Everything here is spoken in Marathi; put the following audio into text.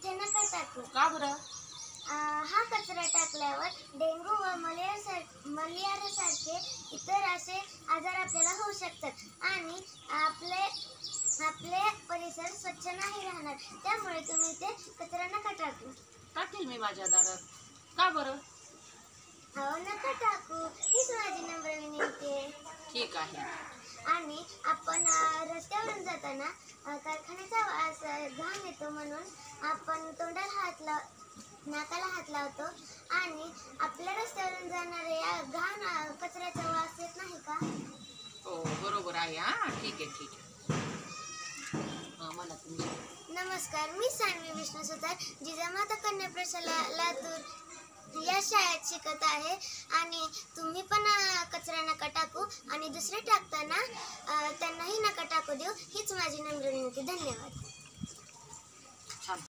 इथे नका टाकू. का बरं? हा कचरा टाकल्यावर डेंग्यू व मलेरियासारखे इतर असे आजार आपल्याला होऊ शकतात आणि आपले आपले परिसर स्वच्छ नाही राहणार. त्यामुळे तुम्ही इथे कचरा नका टाकू. टाकेल मी माझ्या दारात. का बरं? अहो नका टाकू, हीच माझी नम्र विनंती आहे. ठीक आहे. आणि आपण रस्त्यावरून जाताना कारखान्याचा वास घाण येतो म्हणून आपण नाकाला हात लावतो आणि आपल्या रस्त्यावरून जाणाऱ्या घाण कचऱ्याचा वास येत नाही का? हो बरोबर आहे. हा ठीक आहे ठीक आहे. मला तुम्ही. नमस्कार, मी सान्वी विष्णू सुतार जिजामाता कन्या प्रशाला लातूर या शाळेत शिकत आहे आणि तुम्ही पण कचरा नका टाकू आणि दुसरे टाकताना त्यांनाही नका टाकू देऊ. हीच माझी नम्र विनंती. धन्यवाद.